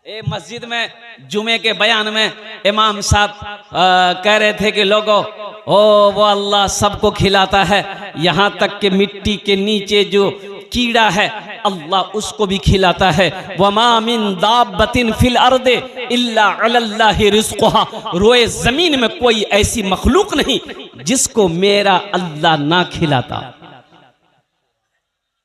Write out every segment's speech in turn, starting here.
मस्जिद में जुमे के बयान में इमाम साहब कह रहे थे कि लोगों वो अल्लाह सबको खिलाता है, यहाँ तक कि मिट्टी के नीचे जो कीड़ा है अल्लाह उसको भी खिलाता है। वमा मिन दाब्बतिन फिल अर्दे इल्ला अलल्लाहि रिज़्क़ुहा, रोए जमीन में कोई ऐसी मखलूक नहीं जिसको मेरा अल्लाह ना खिलाता।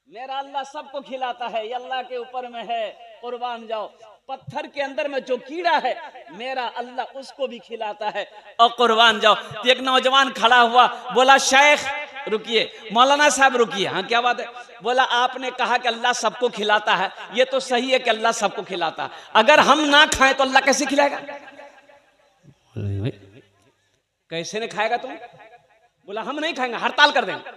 मेरा अल्लाह सबको खिलाता है, ये अल्लाह के ऊपर में है। कुर्बान जाओ, पत्थर के अंदर में जो कीड़ा है मेरा अल्लाह उसको भी खिलाता है। और कुर्बान जाओ, तो एक नौजवान खड़ा हुआ, बोला शेख रुकिए, मौलाना साहब रुकिए। हाँ क्या बात है? बोला आपने कहा कि अल्लाह सबको खिलाता है, ये तो सही है कि अल्लाह सबको खिलाता है, अगर हम ना खाएं तो अल्लाह कैसे खिलाएगा? कैसे नहीं खाएगा तुम? बोला हम नहीं खाएंगे, हड़ताल कर देंगे।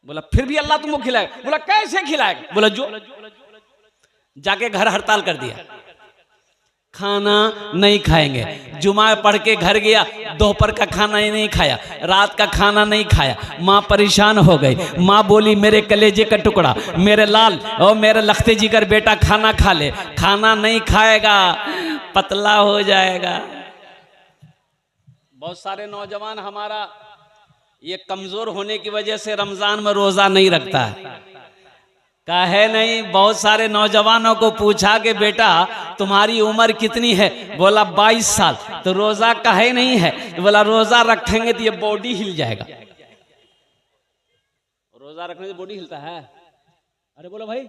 बोला फिर भी अल्लाह तुमको खिलाएगा? बोला कैसे खिलाएगा? बोला जो जाके घर हड़ताल कर दिया, खाना नहीं खाएंगे। जुमा पढ़ के घर गया, दोपहर का खाना ही नहीं खाया, रात का खाना नहीं खाया। माँ परेशान हो गई, माँ बोली मेरे कलेजे का टुकड़ा, मेरे लाल और मेरे लखते जिगर बेटा खाना खा ले। खाना नहीं खाएगा पतला हो जाएगा। बहुत सारे नौजवान हमारा ये कमजोर होने की वजह से रमजान में रोजा नहीं रखता है। काहे नहीं? बहुत सारे नौजवानों को पूछा कि बेटा तुम्हारी उम्र कितनी है? बोला 22 साल। तो रोजा काहे नहीं है? बोला रोजा रखेंगे तो ये बॉडी हिल जाएगा। रोजा रखने से बॉडी हिलता है? अरे बोलो भाई,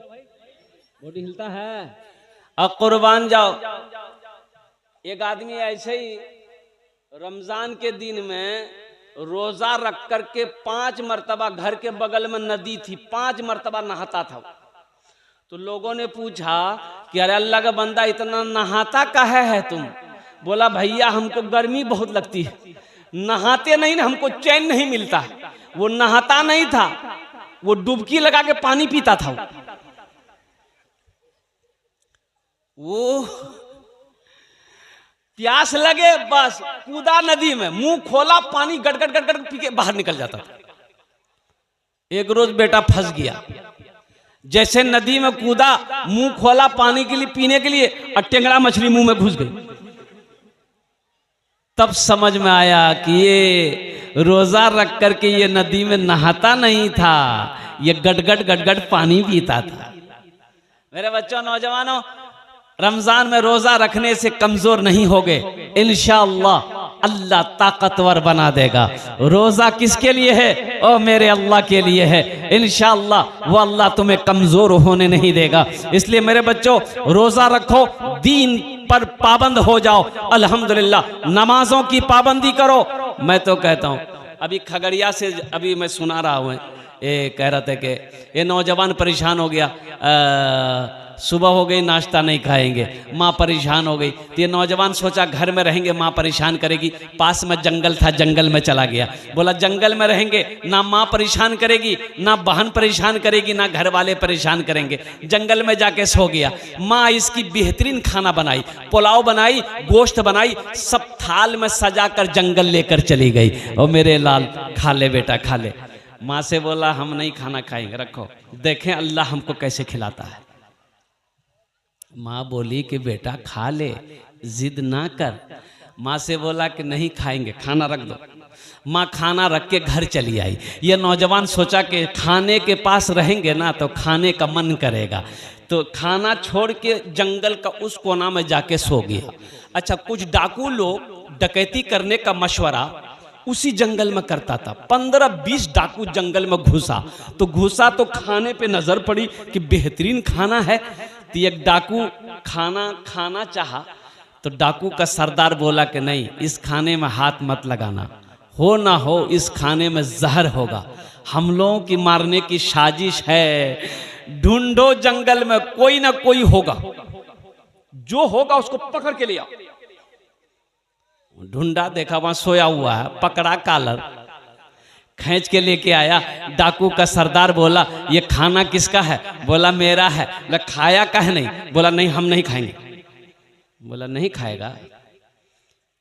बॉडी हिलता है। अब कुर्बान जाओ, एक आदमी ऐसे ही रमजान के दिन में रोजा रख करके 5 मरतबा, घर के बगल में नदी थी, 5 मरतबा नहाता था। तो लोगों ने पूछा कि अरे अल्लाह का बंदा इतना नहाता काहे है तुम? बोला भैया हमको गर्मी बहुत लगती है, नहाते नहीं ना हमको चैन नहीं मिलता। वो नहाता नहीं था, वो डुबकी लगा के पानी पीता था। वो प्यास लगे बस कूदा नदी में, मुंह खोला पानी गट गट गट गट पी के बाहर निकल जाता था। एक रोज बेटा फंस गया, जैसे नदी में कूदा, मुंह खोला पानी के लिए पीने के लिए, और टेंगड़ा मछली मुंह में घुस गई। तब समझ में आया कि ये रोजा रख करके ये नदी में नहाता नहीं था, ये गटगट गटगट पानी पीता था। मेरे बच्चों, नौजवानों, रमजान में रोजा रखने से कमजोर नहीं होगे, इंशाअल्लाह अल्लाह ताकतवर बना देगा। रोजा किसके लिए है? ओ मेरे अल्लाह के लिए है। इंशाअल्लाह वो अल्लाह तुम्हें कमजोर होने नहीं देगा। इसलिए मेरे बच्चों, रोजा रखो, दीन पर पाबंद हो जाओ। अल्हम्दुलिल्लाह, नमाजों की पाबंदी करो। मैं तो कहता हूँ, अभी खगड़िया से अभी मैं सुना रहा हूँ, ये कह रहा था कि ये नौजवान परेशान हो गया, सुबह हो गई नाश्ता नहीं खाएंगे, माँ परेशान हो गई। तो ये नौजवान सोचा घर में रहेंगे माँ परेशान करेगी, पास में जंगल था, जंगल में चला गया। बोला जंगल में रहेंगे ना माँ परेशान करेगी, ना बहन परेशान करेगी, ना घर वाले परेशान करेंगे। जंगल में जाके सो गया। माँ इसकी बेहतरीन खाना बनाई, पुलाव बनाई, गोश्त बनाई, सब थाल में सजा कर जंगल लेकर चली गई। और मेरे लाल खा ले बेटा खा ले। माँ से बोला हम नहीं खाना खाएंगे, रखो, देखें अल्लाह हमको कैसे खिलाता है। माँ बोली कि बेटा खा ले, जिद ना कर। माँ से बोला कि नहीं खाएंगे, खाना रख दो। माँ खाना रख के घर चली आई। ये नौजवान सोचा कि खाने के पास रहेंगे ना तो खाने का मन करेगा, तो खाना छोड़ के जंगल का उस कोना में जाके सो गया। अच्छा, कुछ डाकू लोग डकैती करने का मशवरा उसी जंगल में करता था। 15-20 डाकू जंगल में घुसा तो खाने पे नजर पड़ी कि बेहतरीन खाना है। तो एक डाकू खाना चाहा, तो डाकू का सरदार बोला कि नहीं, इस खाने में हाथ मत लगाना, हो ना हो इस खाने में जहर होगा, हम लोगों की मारने की साजिश है। ढूंढो जंगल में, कोई ना कोई होगा, जो होगा उसको पकड़ के लिया। ढूंढा, देखा वहां सोया हुआ है, पकड़ा कालर, खींच के लेके आया। डाकू का सरदार बोला ये खाना किसका है? बोला मेरा है। बोला खाया काहे नहीं? बोला नहीं हम नहीं खाएंगे। बोला नहीं खाएगा?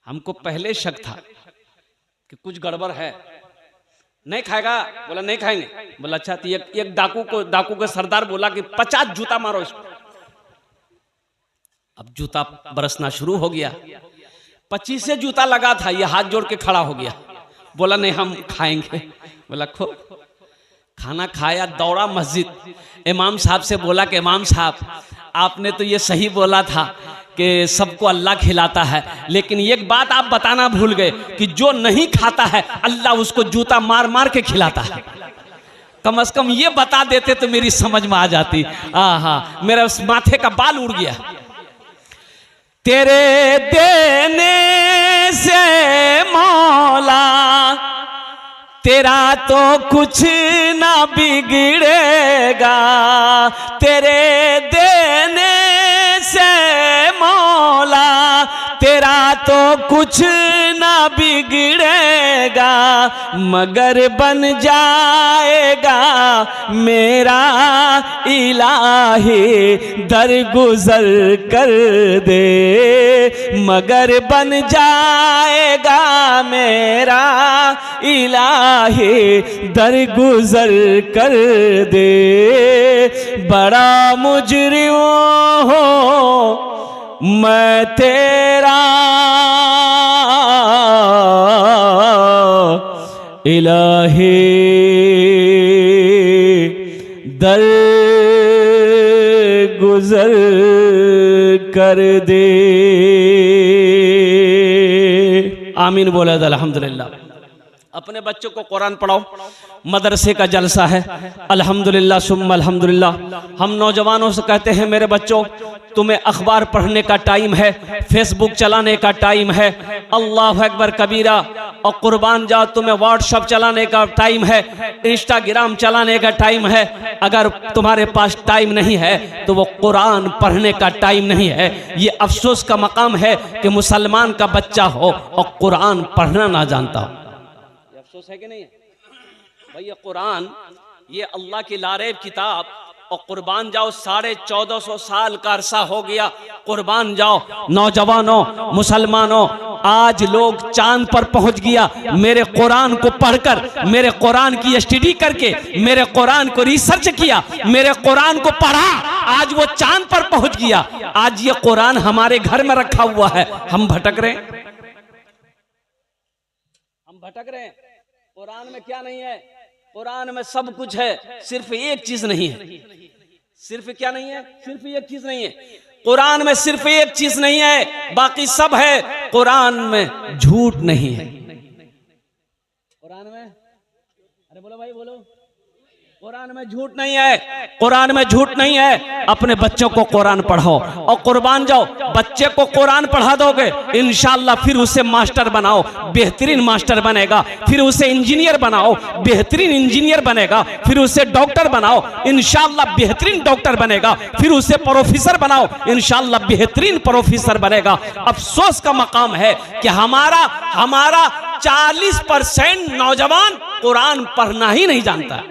हमको पहले शक था कि कुछ गड़बड़ है, नहीं खाएगा? बोला नहीं खाएंगे। बोला अच्छा। तो एक डाकू के सरदार बोला कि 50 जूता मारो इसको। अब जूता बरसना शुरू हो गया। 25 से जूता लगा था, ये हाथ जोड़ के खड़ा हो गया, बोला नहीं हम खाएंगे। बोला खो। खाना खाया, दौड़ा मस्जिद, इमाम साहब से बोला कि इमाम साहब आपने तो ये सही बोला था कि सबको अल्लाह खिलाता है, लेकिन एक बात आप बताना भूल गए कि जो नहीं खाता है अल्लाह उसको जूता मार मार के खिलाता है। कम से कम ये बता देते तो मेरी समझ में आ जाती। हाँ, मेरा उस माथे का बाल उड़ गया। तेरे देने से मौला तेरा तो कुछ ना बिगड़ेगा, तेरे देने से मौला तेरा तो कुछ ना बिगड़ेगा, मगर बन जाएगा मेरा इलाही दरगुजर कर दे, मगर बन जाएगा मेरा इलाही दरगुजर कर दे। बड़ा मुजरिम हो मैं तेरा इलाही दर गुजर कर दे। आमीन बोले अल्हम्दुलिल्लाह। अपने बच्चों को कुरान पढ़ाओ, मदरसे का जलसा है, अल्हम्दुलिल्लाह सुम्मा अल्हम्दुलिल्लाह। हम नौजवानों से कहते हैं मेरे बच्चों तुम्हें अखबार पढ़ने का टाइम है, फेसबुक चलाने का टाइम है, अल्लाह अकबर कबीरा, और कुर्बान जाओ तुम्हें व्हाट्सएप चलाने का टाइम है, इंस्टाग्राम चलाने का टाइम है। अगर तुम्हारे पास टाइम नहीं है तो वो कुरान पढ़ने का टाइम नहीं है। ये अफसोस का मकाम है कि मुसलमान का बच्चा हो और कुरान पढ़ना ना जानता हो। अफसोस है कि नहीं है भाई? ये कुरान, ये अल्लाह की लारेब किताब, और कुर्बान जाओ 1450 साल का अरसा हो गया। कुर्बान जाओ नौजवानों, मुसलमानों, आज लोग चांद पर पहुंच गया मेरे कुरान को पढ़कर, मेरे कुरान की स्टडी करके, मेरे कुरान को रिसर्च किया, मेरे कुरान को पढ़ा, आज वो चांद पर पहुंच गया। आज ये कुरान हमारे घर में रखा हुआ है, हम भटक रहे हैं, हम भटक रहे हैं। कुरान में क्या नहीं है? कुरान में सब कुछ है, सिर्फ एक चीज नहीं है। सिर्फ क्या नहीं है? सिर्फ एक चीज नहीं है। कुरान में सिर्फ एक चीज नहीं है, बाकी सब है। कुरान में झूठ नहीं है। कुरान में, अरे बोलो भाई बोलो, कुरान में झूठ नहीं है, कुरान में झूठ नहीं है। अपने बच्चों को कुरान पढ़ाओ और कुर्बान जाओ। बच्चे को कुरान पढ़ा दोगे इंशाअल्लाह, फिर उसे मास्टर बनाओ, बेहतरीन मास्टर बनेगा। फिर उसे इंजीनियर बनाओ, बेहतरीन इंजीनियर बनेगा। फिर उसे डॉक्टर बनाओ, इंशाअल्लाह बेहतरीन डॉक्टर बनेगा। फिर उसे प्रोफेसर बनाओ, इंशाअल्लाह बेहतरीन प्रोफेसर बनेगा। अफसोस का मकाम है कि हमारा 40% नौजवान कुरान पढ़ना ही नहीं जानता।